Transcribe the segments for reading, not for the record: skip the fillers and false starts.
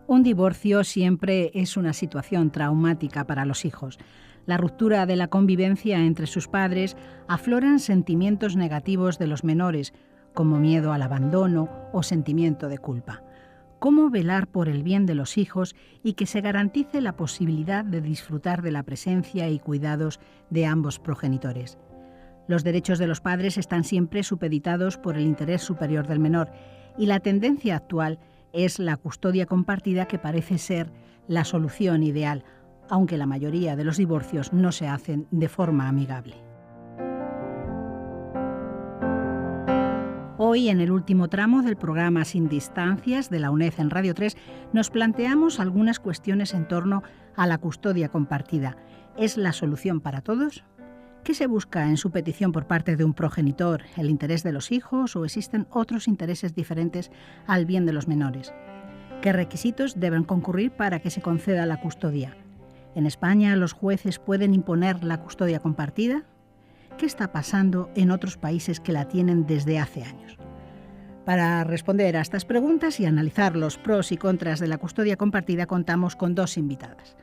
Un divorcio siempre es una situación traumática para los hijos. La ruptura de la convivencia entre sus padres afloran sentimientos negativos de los menores, como miedo al abandono o sentimiento de culpa. ¿Cómo velar por el bien de los hijos y que se garantice la posibilidad de disfrutar de la presencia y cuidados de ambos progenitores? Los derechos de los padres están siempre supeditados por el interés superior del menor y la tendencia actual es la custodia compartida, que parece ser la solución ideal, aunque la mayoría de los divorcios no se hacen de forma amigable. Hoy, en el último tramo del programa Sin Distancias de la UNED en Radio 3, nos planteamos algunas cuestiones en torno a la custodia compartida. ¿Es la solución para todos? ¿Qué se busca en su petición por parte de un progenitor? ¿El interés de los hijos o existen otros intereses diferentes al bien de los menores? ¿Qué requisitos deben concurrir para que se conceda la custodia? ¿En España los jueces pueden imponer la custodia compartida? ¿Qué está pasando en otros países que la tienen desde hace años? Para responder a estas preguntas y analizar los pros y contras de la custodia compartida, contamos con dos invitadas.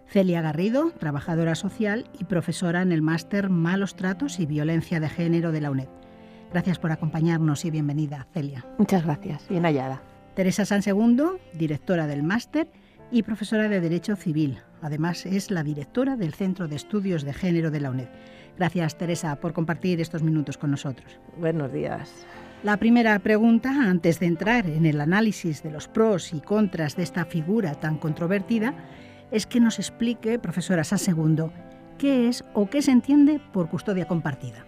Celia Garrido, trabajadora social y profesora en el máster Malos Tratos y Violencia de Género de la UNED. Gracias por acompañarnos y bienvenida, Celia. Muchas gracias, bien hallada. Teresa Sansegundo, directora del máster y profesora de Derecho Civil. Además, es la directora del Centro de Estudios de Género de la UNED. Gracias, Teresa, por compartir estos minutos con nosotros. Buenos días. La primera pregunta, antes de entrar en el análisis de los pros y contras de esta figura tan controvertida, es que nos explique, profesora Sansegundo, qué es o qué se entiende por custodia compartida.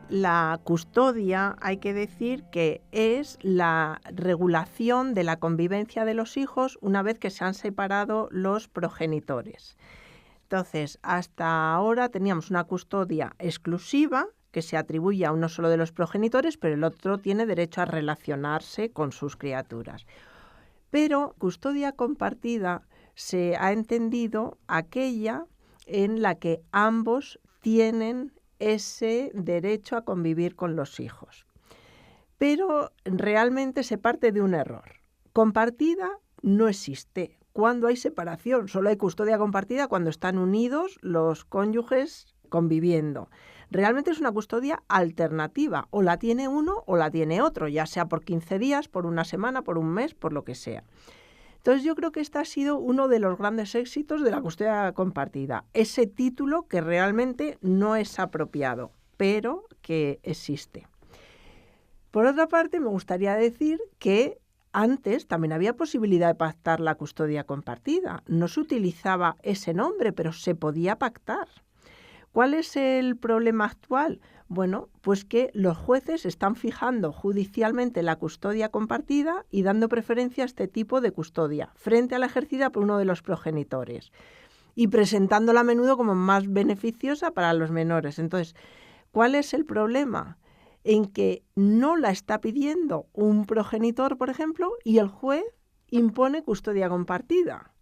La custodia, hay que decir que es la regulación de la convivencia de los hijos una vez que se han separado los progenitores. Entonces, hasta ahora teníamos una custodia exclusiva que se atribuye a uno solo de los progenitores, pero el otro tiene derecho a relacionarse con sus criaturas. Pero custodia compartida se ha entendido aquella en la que ambos tienen ese derecho a convivir con los hijos. Pero realmente se parte de un error. Compartida no existe cuando hay separación, solo hay custodia compartida cuando están unidos los cónyuges conviviendo. Realmente es una custodia alternativa, o la tiene uno o la tiene otro, ya sea por 15 días, por una semana, por un mes, por lo que sea. Entonces yo creo que este ha sido uno de los grandes éxitos de la custodia compartida, ese título que realmente no es apropiado, pero que existe. Por otra parte, me gustaría decir que antes también había posibilidad de pactar la custodia compartida. No se utilizaba ese nombre, pero se podía pactar. ¿Cuál es el problema actual? Bueno, pues que los jueces están fijando judicialmente la custodia compartida y dando preferencia a este tipo de custodia frente a la ejercida por uno de los progenitores y presentándola a menudo como más beneficiosa para los menores. Entonces, ¿cuál es el problema? En que no la está pidiendo un progenitor, por ejemplo, y el juez impone custodia compartida.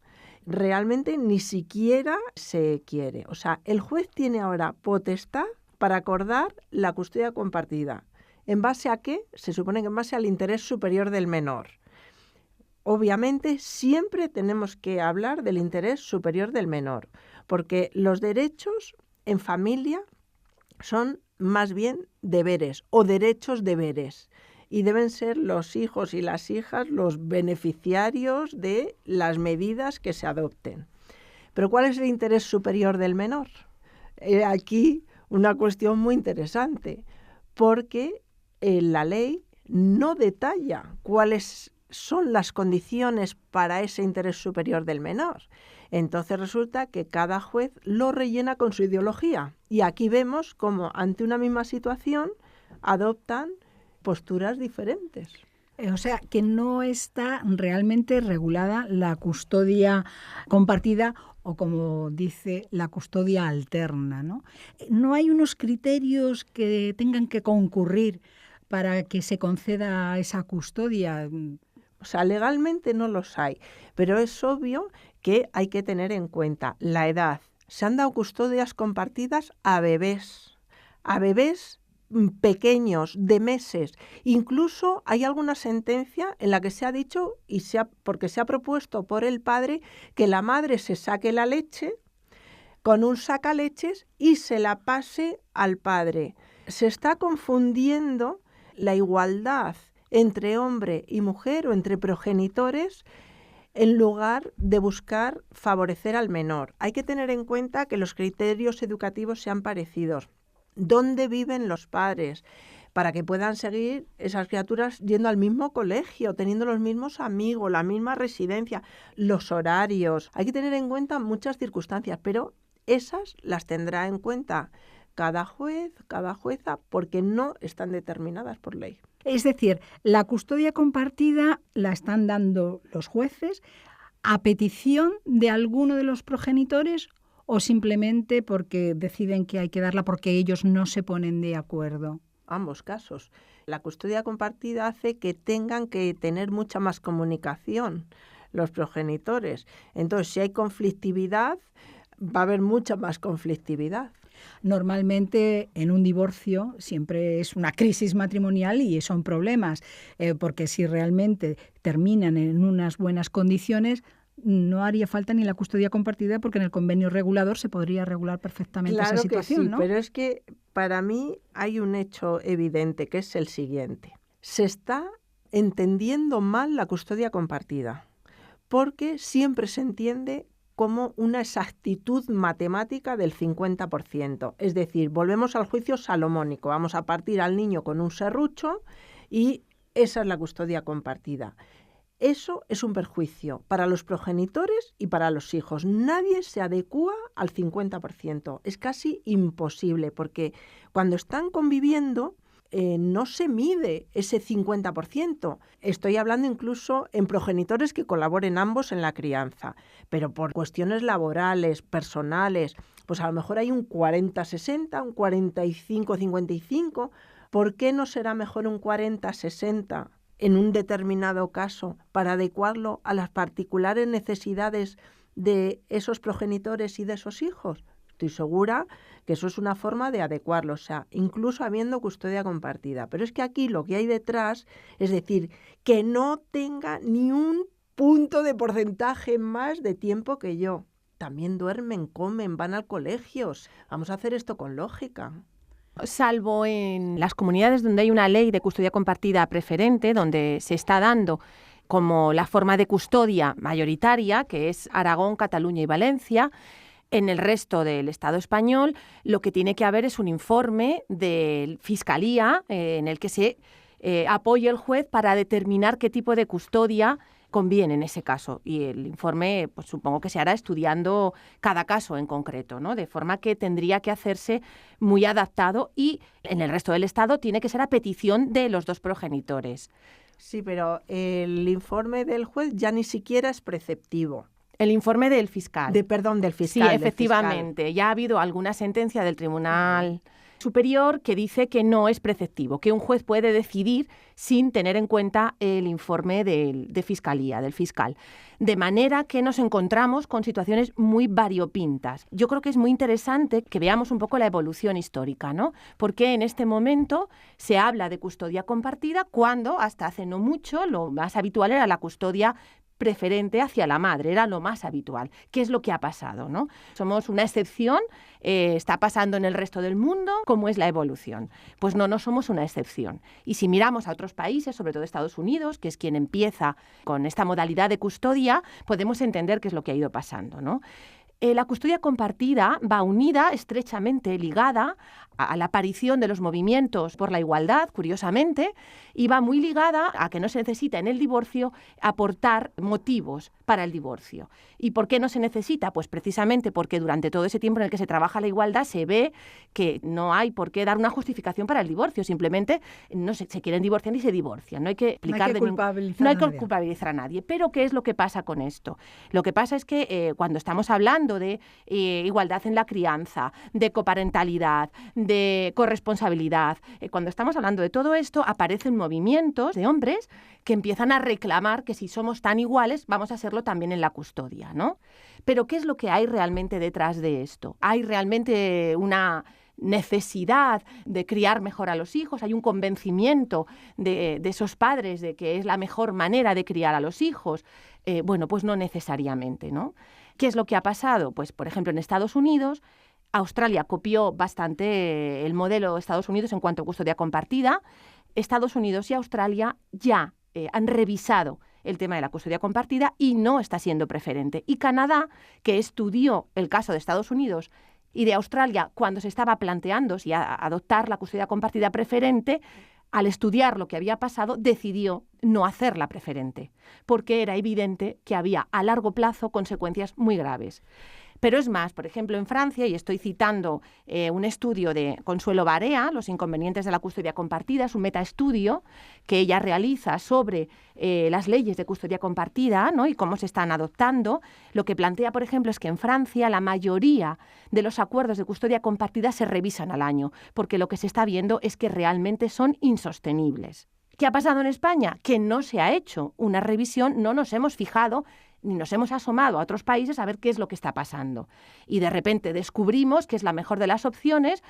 Realmente ni siquiera se quiere. O sea, el juez tiene ahora potestad para acordar la custodia compartida. ¿En base a qué? Se supone que en base al interés superior del menor. Obviamente, siempre tenemos que hablar del interés superior del menor, porque los derechos en familia son más bien deberes o derechos-deberes. Y deben ser los hijos y las hijas los beneficiarios de las medidas que se adopten. Pero ¿cuál es el interés superior del menor? Aquí una cuestión muy interesante, porque la ley no detalla cuáles son las condiciones para ese interés superior del menor. Entonces resulta que cada juez lo rellena con su ideología. Y aquí vemos cómo ante una misma situación adoptan posturas diferentes. O sea, que no está realmente regulada la custodia compartida o, como dice, la custodia alterna, ¿no? No hay unos criterios que tengan que concurrir para que se conceda esa custodia. O sea, legalmente no los hay, pero es obvio que hay que tener en cuenta la edad. Se han dado custodias compartidas a bebés pequeños de meses. Incluso hay alguna sentencia en la que se ha dicho, porque se ha propuesto por el padre, que la madre se saque la leche con un sacaleches y se la pase al padre. Se está confundiendo la igualdad entre hombre y mujer o entre progenitores en lugar de buscar favorecer al menor. Hay que tener en cuenta que los criterios educativos sean parecidos. ¿Dónde viven los padres? Para que puedan seguir esas criaturas yendo al mismo colegio, teniendo los mismos amigos, la misma residencia, los horarios. Hay que tener en cuenta muchas circunstancias, pero esas las tendrá en cuenta cada juez, cada jueza, porque no están determinadas por ley. Es decir, la custodia compartida la están dando los jueces a petición de alguno de los progenitores o simplemente porque deciden que hay que darla porque ellos no se ponen de acuerdo. Ambos casos. La custodia compartida hace que tengan que tener mucha más comunicación los progenitores. Entonces, si hay conflictividad, va a haber mucha más conflictividad. Normalmente en un divorcio siempre es una crisis matrimonial y son problemas, porque si realmente terminan en unas buenas condiciones, no haría falta ni la custodia compartida porque en el convenio regulador se podría regular perfectamente esa situación, que sí, ¿no? Pero es que para mí hay un hecho evidente que es el siguiente. Se está entendiendo mal la custodia compartida porque siempre se entiende como una exactitud matemática del 50%. Es decir, volvemos al juicio salomónico. Vamos a partir al niño con un serrucho y esa es la custodia compartida. Eso es un perjuicio para los progenitores y para los hijos. Nadie se adecúa al 50%. Es casi imposible porque cuando están conviviendo no se mide ese 50%. Estoy hablando incluso en progenitores que colaboren ambos en la crianza, pero por cuestiones laborales, personales, pues a lo mejor hay un 40-60, un 45-55. ¿Por qué no será mejor un 40-60 en un determinado caso para adecuarlo a las particulares necesidades de esos progenitores y de esos hijos? Estoy segura que eso es una forma de adecuarlo, o sea, incluso habiendo custodia compartida. Pero es que aquí lo que hay detrás, es decir, que no tenga ni un punto de porcentaje más de tiempo que yo. También duermen, comen, van al colegio. Vamos a hacer esto con lógica. Salvo en las comunidades donde hay una ley de custodia compartida preferente, donde se está dando como la forma de custodia mayoritaria, que es Aragón, Cataluña y Valencia. En el resto del Estado español lo que tiene que haber es un informe de Fiscalía en el que se apoye el juez para determinar qué tipo de custodia conviene en ese caso. Y el informe, pues supongo que se hará estudiando cada caso en concreto, ¿no? De forma que tendría que hacerse muy adaptado y en el resto del Estado tiene que ser a petición de los dos progenitores. Sí, pero el informe del juez ya ni siquiera es preceptivo. El informe del fiscal. Del fiscal. Sí, efectivamente. Ya ha habido alguna sentencia del Tribunal Superior que dice que no es preceptivo, que un juez puede decidir sin tener en cuenta el informe de fiscalía, del fiscal. De manera que nos encontramos con situaciones muy variopintas. Yo creo que es muy interesante que veamos un poco la evolución histórica, ¿no? Porque en este momento se habla de custodia compartida cuando hasta hace no mucho lo más habitual era la custodia preferente hacia la madre, era lo más habitual. ¿Qué es lo que ha pasado, no? Somos una excepción, está pasando en el resto del mundo, ¿cómo es la evolución? Pues no somos una excepción. Y si miramos a otros países, sobre todo Estados Unidos, que es quien empieza con esta modalidad de custodia, podemos entender qué es lo que ha ido pasando, ¿no? La custodia compartida va unida, estrechamente ligada a la aparición de los movimientos por la igualdad, curiosamente, y va muy ligada a que no se necesita en el divorcio aportar motivos para el divorcio. ¿Y por qué no se necesita? Pues precisamente porque durante todo ese tiempo en el que se trabaja la igualdad se ve que no hay por qué dar una justificación para el divorcio, simplemente no se quieren divorciar y se divorcian. No hay que explicar no hay que culpabilizar a nadie. Pero ¿qué es lo que pasa con esto? Lo que pasa es que cuando estamos hablando de igualdad en la crianza, de coparentalidad, de corresponsabilidad, cuando estamos hablando de todo esto, aparecen movimientos de hombres que empiezan a reclamar que si somos tan iguales, vamos a hacerlo también en la custodia, ¿no? Pero ¿qué es lo que hay realmente detrás de esto? Hay realmente una necesidad de criar mejor a los hijos, hay un convencimiento de esos padres de que es la mejor manera de criar a los hijos. Bueno, pues no necesariamente, ¿no? ¿Qué es lo que ha pasado? Pues, por ejemplo, en Estados Unidos, Australia copió bastante el modelo de Estados Unidos en cuanto a custodia compartida. Estados Unidos y Australia ya han revisado el tema de la custodia compartida y no está siendo preferente. Y Canadá, que estudió el caso de Estados Unidos y de Australia cuando se estaba planteando si adoptar la custodia compartida preferente, al estudiar lo que había pasado, decidió no hacerla preferente, porque era evidente que había a largo plazo consecuencias muy graves. Pero es más, por ejemplo, en Francia, y estoy citando un estudio de Consuelo Barea, Los inconvenientes de la custodia compartida, es un metaestudio que ella realiza sobre las leyes de custodia compartida, ¿no? Y cómo se están adoptando. Lo que plantea, por ejemplo, es que en Francia la mayoría de los acuerdos de custodia compartida se revisan al año, porque lo que se está viendo es que realmente son insostenibles. ¿Qué ha pasado en España? Que no se ha hecho una revisión, no nos hemos fijado ni nos hemos asomado a otros países a ver qué es lo que está pasando. Y de repente descubrimos que es la mejor de las opciones,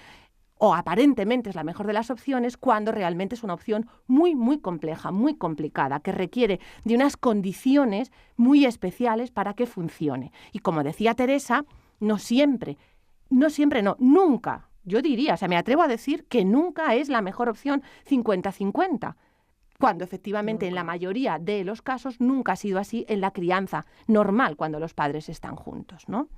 o aparentemente es la mejor de las opciones, cuando realmente es una opción muy, muy compleja, muy complicada, que requiere de unas condiciones muy especiales para que funcione. Y como decía Teresa, nunca, yo diría, me atrevo a decir que nunca es la mejor opción 50-50. Cuando efectivamente en la mayoría de los casos nunca ha sido así en la crianza normal cuando los padres están juntos, ¿no?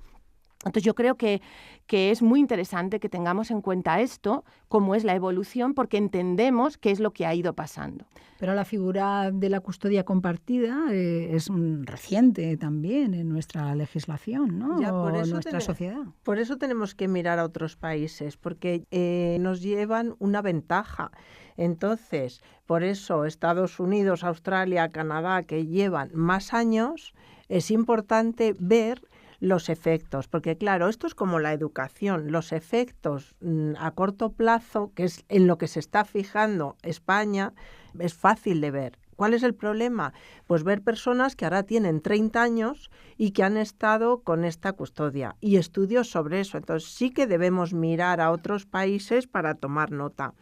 Entonces yo creo que es muy interesante que tengamos en cuenta esto, cómo es la evolución, porque entendemos qué es lo que ha ido pasando. Pero la figura de la custodia compartida es reciente también en nuestra legislación, ¿no? Por eso en nuestra sociedad. Por eso tenemos que mirar a otros países, porque nos llevan una ventaja. Entonces, por eso Estados Unidos, Australia, Canadá, que llevan más años, es importante ver los efectos, porque claro, esto es como la educación, los efectos a corto plazo, que es en lo que se está fijando España, es fácil de ver. ¿Cuál es el problema? Pues ver personas que ahora tienen 30 años y que han estado con esta custodia y estudios sobre eso. Entonces sí que debemos mirar a otros países para tomar nota.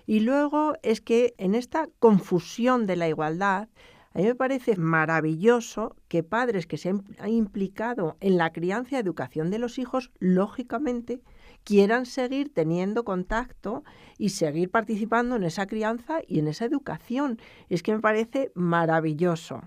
Y luego es que en esta confusión de la igualdad, a mí me parece maravilloso que padres que se han implicado en la crianza y educación de los hijos, lógicamente, quieran seguir teniendo contacto y seguir participando en esa crianza y en esa educación. Es que me parece maravilloso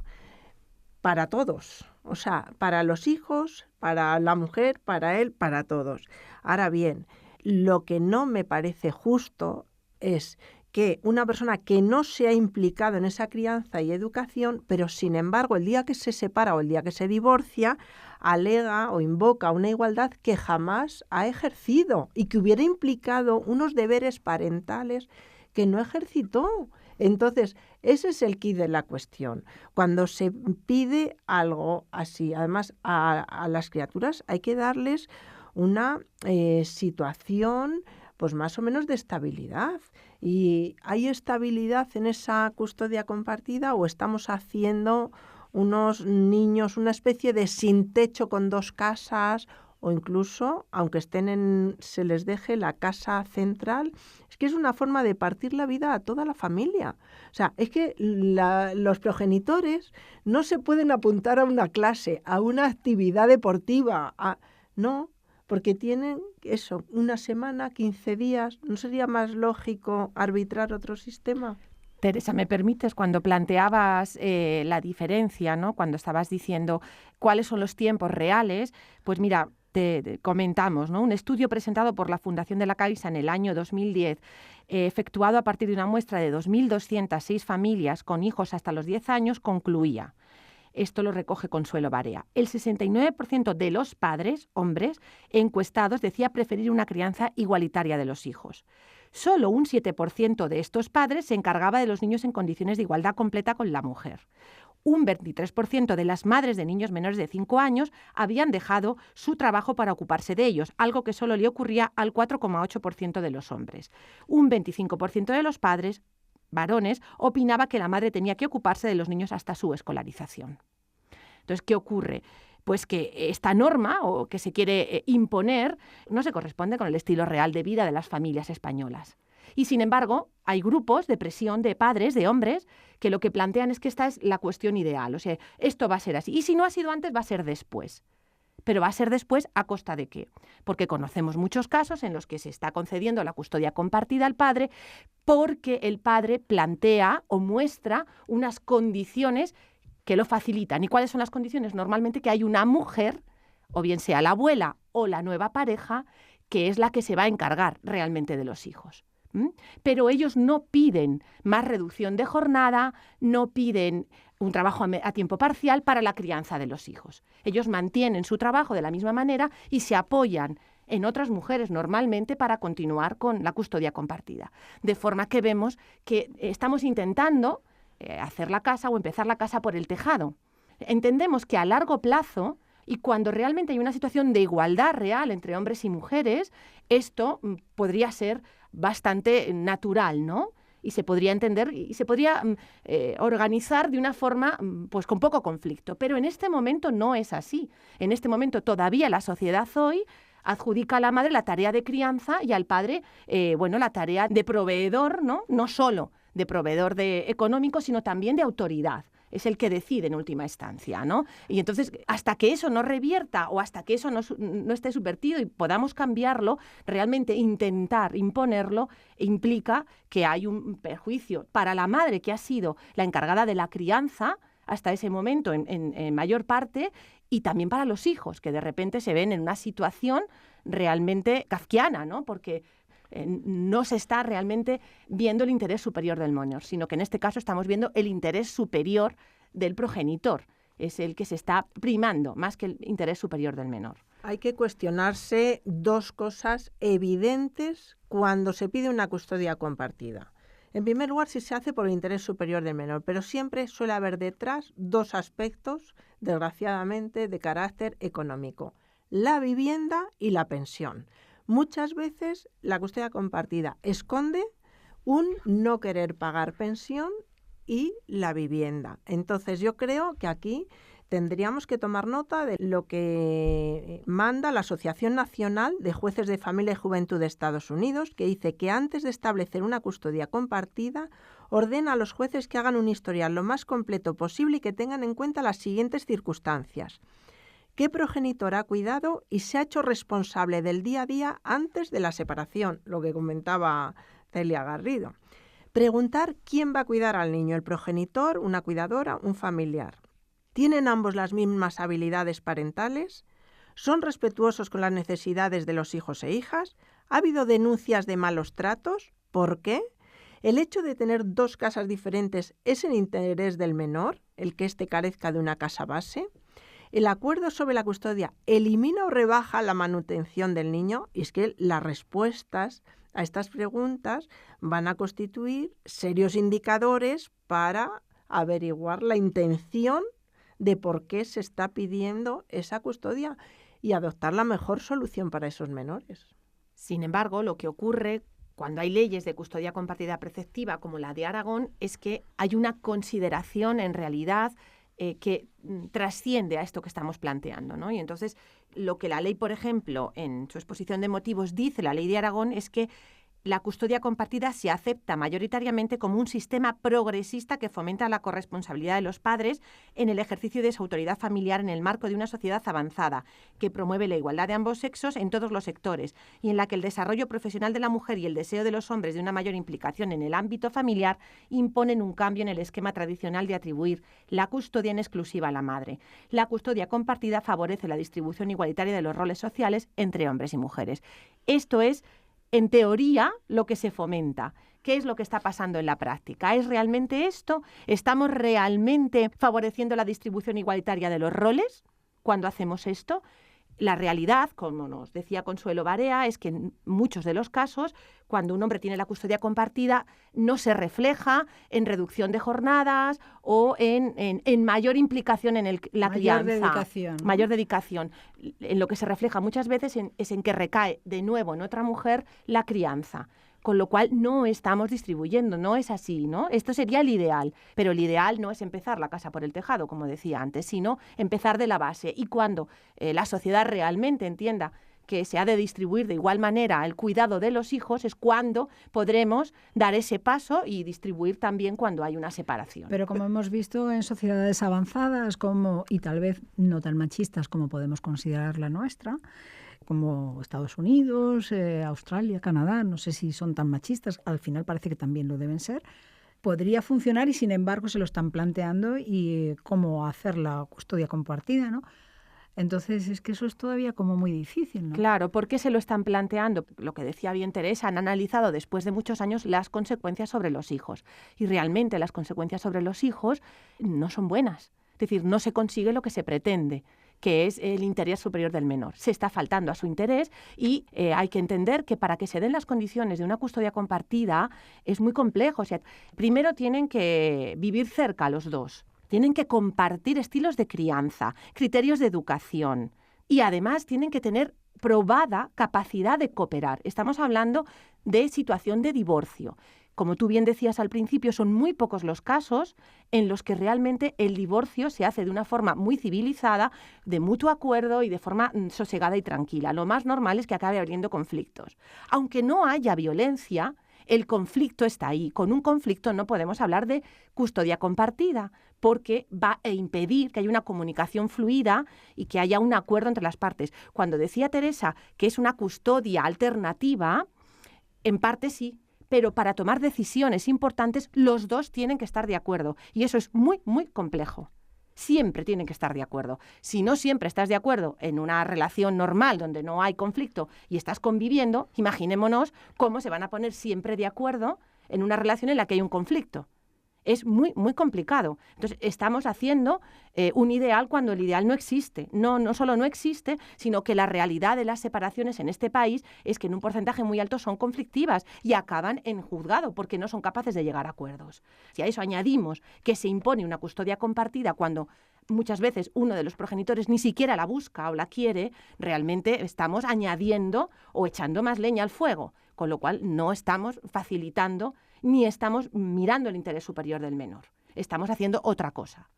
para todos, o sea, para los hijos, para la mujer, para él, para todos. Ahora bien, lo que no me parece justo es que una persona que no se ha implicado en esa crianza y educación, pero sin embargo el día que se separa o el día que se divorcia, alega o invoca una igualdad que jamás ha ejercido y que hubiera implicado unos deberes parentales que no ejercitó. Entonces, ese es el quid de la cuestión. Cuando se pide algo así, además a las criaturas hay que darles una situación pues más o menos de estabilidad. ¿Y hay estabilidad en esa custodia compartida o estamos haciendo unos niños una especie de sin techo con dos casas, o incluso, aunque se les deje la casa central? Es que es una forma de partir la vida a toda la familia. O sea, es que los progenitores no se pueden apuntar a una clase, a una actividad deportiva, no, porque tienen eso, una semana, 15 días. ¿No sería más lógico arbitrar otro sistema? Teresa, ¿me permites? Cuando planteabas la diferencia, ¿no? Cuando estabas diciendo cuáles son los tiempos reales, pues mira, te comentamos, ¿no? Un estudio presentado por la Fundación de la Caixa en el año 2010, efectuado a partir de una muestra de 2.206 familias con hijos hasta los 10 años, concluía. Esto lo recoge Consuelo Barea. El 69% de los padres, hombres, encuestados decía preferir una crianza igualitaria de los hijos. Solo un 7% de estos padres se encargaba de los niños en condiciones de igualdad completa con la mujer. Un 23% de las madres de niños menores de 5 años habían dejado su trabajo para ocuparse de ellos, algo que solo le ocurría al 4,8% de los hombres. Un 25% de los padres varones opinaba que la madre tenía que ocuparse de los niños hasta su escolarización. Entonces, ¿qué ocurre? pues que esta norma o que se quiere imponer no se corresponde con el estilo real de vida de las familias españolas. Y sin embargo, hay grupos de presión de padres, de hombres, que lo que plantean es que esta es la cuestión ideal. O sea, esto va a ser así. Y si no ha sido antes, va a ser después. Pero va a ser después ¿a costa de qué? Porque conocemos muchos casos en los que se está concediendo la custodia compartida al padre porque el padre plantea o muestra unas condiciones que lo facilitan. ¿Y cuáles son las condiciones? Normalmente que hay una mujer, o bien sea la abuela o la nueva pareja, que es la que se va a encargar realmente de los hijos. Pero ellos no piden más reducción de jornada, no piden un trabajo a tiempo parcial para la crianza de los hijos. Ellos mantienen su trabajo de la misma manera y se apoyan en otras mujeres normalmente para continuar con la custodia compartida. De forma que vemos que estamos intentando hacer la casa o empezar la casa por el tejado. Entendemos que a largo plazo y cuando realmente hay una situación de igualdad real entre hombres y mujeres, esto podría ser bastante natural, ¿no? Y se podría entender y se podría organizar de una forma pues con poco conflicto. Pero en este momento no es así. En este momento todavía la sociedad hoy adjudica a la madre la tarea de crianza y al padre la tarea de proveedor, ¿no? No solo de proveedor económico, sino también de autoridad. Es el que decide en última instancia, ¿no? Y entonces, hasta que eso no revierta o hasta que eso no esté subvertido y podamos cambiarlo, realmente intentar imponerlo implica que hay un perjuicio para la madre que ha sido la encargada de la crianza hasta ese momento en mayor parte, y también para los hijos, que de repente se ven en una situación realmente kafkiana, ¿no? Porque no se está realmente viendo el interés superior del menor, sino que en este caso estamos viendo el interés superior del progenitor. Es el que se está primando más que el interés superior del menor. Hay que cuestionarse dos cosas evidentes cuando se pide una custodia compartida. En primer lugar, si se hace por el interés superior del menor, pero siempre suele haber detrás dos aspectos, desgraciadamente, de carácter económico: la vivienda y la pensión. Muchas veces la custodia compartida esconde un no querer pagar pensión y la vivienda. Entonces yo creo que aquí tendríamos que tomar nota de lo que manda la Asociación Nacional de Jueces de Familia y Juventud de Estados Unidos, que dice que antes de establecer una custodia compartida, ordena a los jueces que hagan un historial lo más completo posible y que tengan en cuenta las siguientes circunstancias: ¿qué progenitor ha cuidado y se ha hecho responsable del día a día antes de la separación? Lo que comentaba Celia Garrido. Preguntar quién va a cuidar al niño, el progenitor, una cuidadora, un familiar. ¿Tienen ambos las mismas habilidades parentales? ¿Son respetuosos con las necesidades de los hijos e hijas? ¿Ha habido denuncias de malos tratos? ¿Por qué? ¿El hecho de tener dos casas diferentes es en interés del menor, el que éste carezca de una casa base? ¿El acuerdo sobre la custodia elimina o rebaja la manutención del niño? Y es que las respuestas a estas preguntas van a constituir serios indicadores para averiguar la intención de por qué se está pidiendo esa custodia y adoptar la mejor solución para esos menores. Sin embargo, lo que ocurre cuando hay leyes de custodia compartida preceptiva como la de Aragón es que hay una consideración en realidad que trasciende a esto que estamos planteando, ¿no? Y entonces lo que la ley, por ejemplo, en su exposición de motivos dice, la ley de Aragón, es que la custodia compartida se acepta mayoritariamente como un sistema progresista que fomenta la corresponsabilidad de los padres en el ejercicio de su autoridad familiar en el marco de una sociedad avanzada, que promueve la igualdad de ambos sexos en todos los sectores y en la que el desarrollo profesional de la mujer y el deseo de los hombres de una mayor implicación en el ámbito familiar imponen un cambio en el esquema tradicional de atribuir la custodia en exclusiva a la madre. La custodia compartida favorece la distribución igualitaria de los roles sociales entre hombres y mujeres. Esto es, en teoría, lo que se fomenta. ¿Qué es lo que está pasando en la práctica? ¿Es realmente esto? ¿Estamos realmente favoreciendo la distribución igualitaria de los roles cuando hacemos esto? La realidad, como nos decía Consuelo Barea, es que en muchos de los casos, cuando un hombre tiene la custodia compartida, no se refleja en reducción de jornadas o en mayor implicación en la crianza. Mayor dedicación. En lo que se refleja muchas veces es en que recae de nuevo en otra mujer la crianza, con lo cual no estamos distribuyendo, no es así, ¿no? Esto sería el ideal, pero el ideal no es empezar la casa por el tejado, como decía antes, sino empezar de la base. Y cuando la sociedad realmente entienda que se ha de distribuir de igual manera el cuidado de los hijos, es cuando podremos dar ese paso y distribuir también cuando hay una separación. Pero como hemos visto en sociedades avanzadas y tal vez no tan machistas como podemos considerar la nuestra, como Estados Unidos, Australia, Canadá, no sé si son tan machistas, al final parece que también lo deben ser, podría funcionar y sin embargo se lo están planteando y cómo hacer la custodia compartida, ¿no? Entonces, es que eso es todavía como muy difícil, ¿no? Claro, ¿por qué se lo están planteando? Lo que decía bien Teresa, han analizado después de muchos años las consecuencias sobre los hijos. Y realmente las consecuencias sobre los hijos no son buenas. Es decir, no se consigue lo que se pretende, que es el interés superior del menor. Se está faltando a su interés y hay que entender que para que se den las condiciones de una custodia compartida es muy complejo. O sea, primero tienen que vivir cerca los dos. Tienen que compartir estilos de crianza, criterios de educación y además tienen que tener probada capacidad de cooperar. Estamos hablando de situación de divorcio. Como tú bien decías al principio, son muy pocos los casos en los que realmente el divorcio se hace de una forma muy civilizada, de mutuo acuerdo y de forma sosegada y tranquila. Lo más normal es que acabe habiendo conflictos. Aunque no haya violencia, el conflicto está ahí. Con un conflicto no podemos hablar de custodia compartida, porque va a impedir que haya una comunicación fluida y que haya un acuerdo entre las partes. Cuando decía Teresa que es una custodia alternativa, en parte sí, pero para tomar decisiones importantes los dos tienen que estar de acuerdo y eso es muy, muy complejo. Siempre tienen que estar de acuerdo. Si no siempre estás de acuerdo en una relación normal donde no hay conflicto y estás conviviendo, imaginémonos cómo se van a poner siempre de acuerdo en una relación en la que hay un conflicto. Es muy, muy complicado. Entonces, estamos haciendo un ideal cuando el ideal no existe. No solo no existe, sino que la realidad de las separaciones en este país es que en un porcentaje muy alto son conflictivas y acaban en juzgado porque no son capaces de llegar a acuerdos. Si a eso añadimos que se impone una custodia compartida cuando muchas veces uno de los progenitores ni siquiera la busca o la quiere, realmente estamos añadiendo o echando más leña al fuego, con lo cual no estamos facilitando ni estamos mirando el interés superior del menor. Estamos haciendo otra cosa.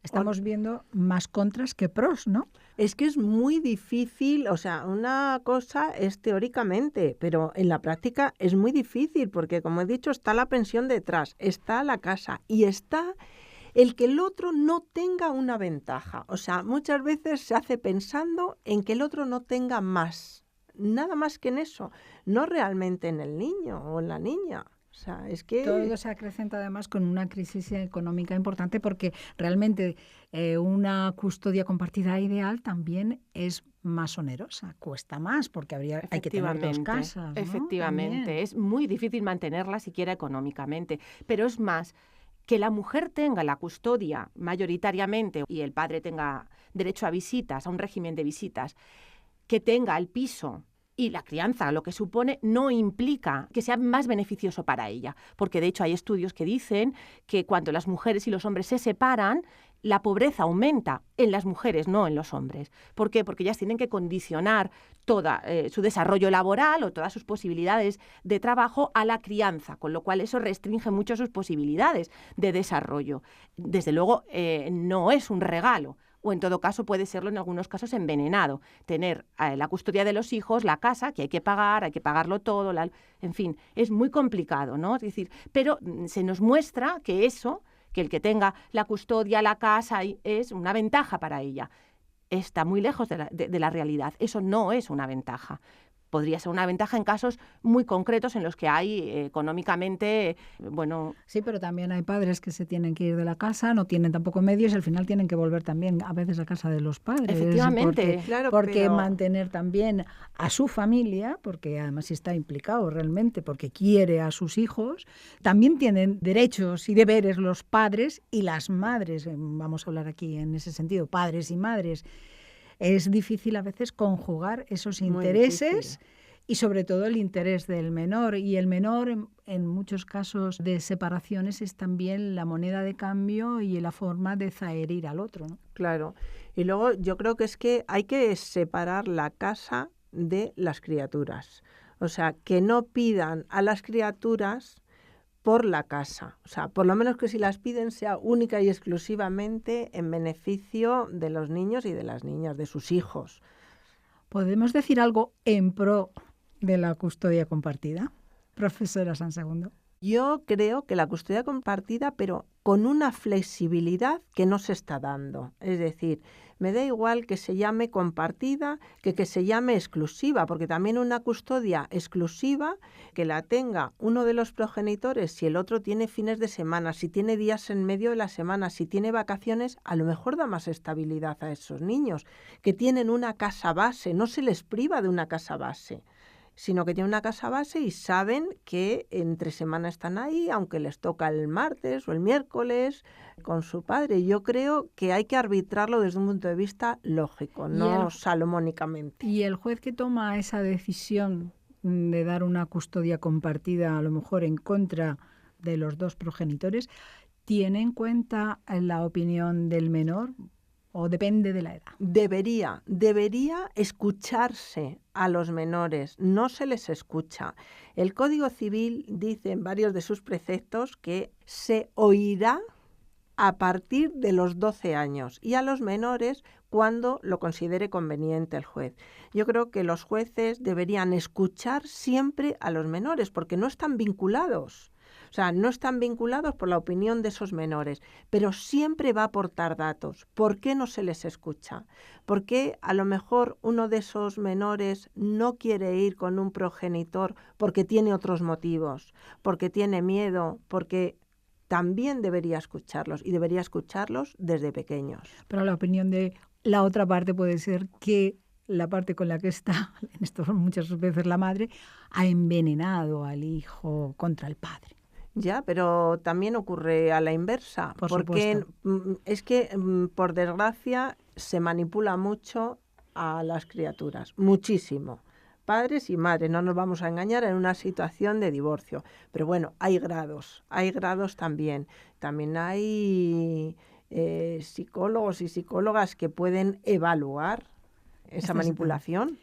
Estamos viendo más contras que pros, ¿no? Es que es muy difícil, o sea, una cosa es teóricamente, pero en la práctica es muy difícil porque, como he dicho, está la pensión detrás, está la casa y está el que el otro no tenga una ventaja. O sea, muchas veces se hace pensando en que el otro no tenga más, nada más que en eso, no realmente en el niño o en la niña. O sea, es que todo se acrecenta además con una crisis económica importante porque realmente una custodia compartida ideal también es más onerosa, cuesta más porque hay que tener dos casas, ¿no? Efectivamente, También. es muy difícil mantenerla siquiera económicamente, pero es más que la mujer tenga la custodia mayoritariamente y el padre tenga derecho a visitas, a un régimen de visitas, que tenga el piso y la crianza, lo que supone, no implica que sea más beneficioso para ella. Porque, de hecho, hay estudios que dicen que cuando las mujeres y los hombres se separan, la pobreza aumenta en las mujeres, no en los hombres. ¿Por qué? Porque ellas tienen que condicionar todo su desarrollo laboral o todas sus posibilidades de trabajo a la crianza, con lo cual eso restringe mucho sus posibilidades de desarrollo. Desde luego, no es un regalo. O en todo caso puede serlo en algunos casos envenenado. Tener la custodia de los hijos, la casa, que hay que pagarlo todo, en fin, es muy complicado, ¿no? Es decir, pero se nos muestra que eso, que el que tenga la custodia, la casa, es una ventaja para ella. Está muy lejos de la realidad. Eso no es una ventaja. Podría ser una ventaja en casos muy concretos en los que hay económicamente, bueno... Sí, pero también hay padres que se tienen que ir de la casa, no tienen tampoco medios y al final tienen que volver también a veces a casa de los padres. Efectivamente. Porque mantener también a su familia, porque además está implicado realmente, porque quiere a sus hijos, también tienen derechos y deberes los padres y las madres, vamos a hablar aquí en ese sentido, padres y madres. Es difícil a veces conjugar esos intereses y sobre todo el interés del menor. Y el menor en muchos casos de separaciones es también la moneda de cambio y la forma de zaherir al otro, ¿no? Claro. Y luego yo creo que es que hay que separar la casa de las criaturas. O sea, que no pidan a las criaturas por la casa. O sea, por lo menos que si las piden sea única y exclusivamente en beneficio de los niños y de las niñas, de sus hijos. ¿Podemos decir algo en pro de la custodia compartida, profesora Sansegundo? Yo creo que la custodia compartida, pero con una flexibilidad que no se está dando. Es decir, me da igual que se llame compartida que se llame exclusiva, porque también una custodia exclusiva, que la tenga uno de los progenitores, si el otro tiene fines de semana, si tiene días en medio de la semana, si tiene vacaciones, a lo mejor da más estabilidad a esos niños, que tienen una casa base, no se les priva de una casa base, sino que tienen una casa base y saben que entre semana están ahí, aunque les toca el martes o el miércoles con su padre. Yo creo que hay que arbitrarlo desde un punto de vista lógico, no salomónicamente. Y el juez que toma esa decisión de dar una custodia compartida, a lo mejor en contra de los dos progenitores, ¿tiene en cuenta la opinión del menor? ¿O depende de la edad? Debería escucharse a los menores, no se les escucha. El Código Civil dice en varios de sus preceptos que se oirá a partir de los 12 años y a los menores cuando lo considere conveniente el juez. Yo creo que los jueces deberían escuchar siempre a los menores porque no están vinculados. O sea, no están vinculados por la opinión de esos menores, pero siempre va a aportar datos. ¿Por qué no se les escucha? ¿Por qué a lo mejor uno de esos menores no quiere ir con un progenitor porque tiene otros motivos, porque tiene miedo, porque también debería escucharlos y debería escucharlos desde pequeños? Pero la opinión de la otra parte puede ser que la parte con la que está, en esto muchas veces la madre, ha envenenado al hijo contra el padre. Ya, pero también ocurre a la inversa, porque es que, por desgracia, se manipula mucho a las criaturas, muchísimo. Padres y madres, no nos vamos a engañar en una situación de divorcio. Pero bueno, hay grados también. También hay psicólogos y psicólogas que pueden evaluar esa manipulación.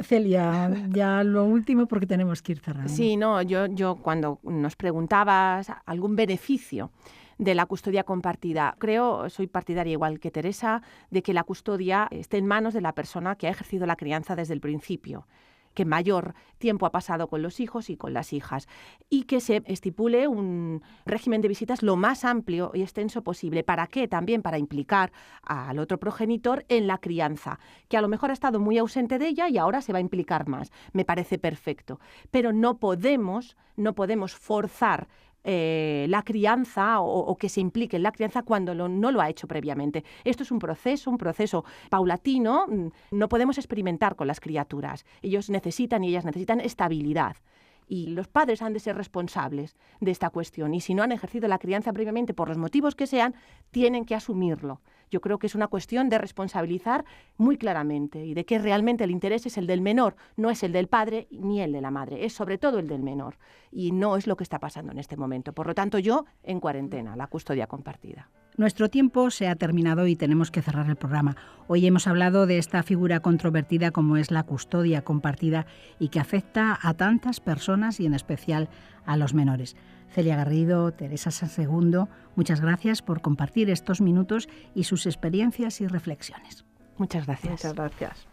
Celia, ya lo último porque tenemos que ir cerrando. Sí, no, yo cuando nos preguntabas algún beneficio de la custodia compartida, soy partidaria igual que Teresa, de que la custodia esté en manos de la persona que ha ejercido la crianza desde el principio, que mayor tiempo ha pasado con los hijos y con las hijas, y que se estipule un régimen de visitas lo más amplio y extenso posible. ¿Para qué? También para implicar al otro progenitor en la crianza, que a lo mejor ha estado muy ausente de ella y ahora se va a implicar más. Me parece perfecto. Pero no podemos forzar la crianza o que se implique en la crianza cuando no lo ha hecho previamente. Esto es un proceso paulatino. No podemos experimentar con las criaturas. Ellos necesitan y ellas necesitan estabilidad. Y los padres han de ser responsables de esta cuestión. Y si no han ejercido la crianza previamente, por los motivos que sean, tienen que asumirlo. Yo creo que es una cuestión de responsabilizar muy claramente y de que realmente el interés es el del menor, no es el del padre ni el de la madre, es sobre todo el del menor. Y no es lo que está pasando en este momento. Por lo tanto, yo en cuarentena, la custodia compartida. Nuestro tiempo se ha terminado y tenemos que cerrar el programa. Hoy hemos hablado de esta figura controvertida como es la custodia compartida y que afecta a tantas personas y en especial a los menores. Celia Garrido, Teresa Sansegundo, muchas gracias por compartir estos minutos y sus experiencias y reflexiones. Muchas gracias. Muchas gracias.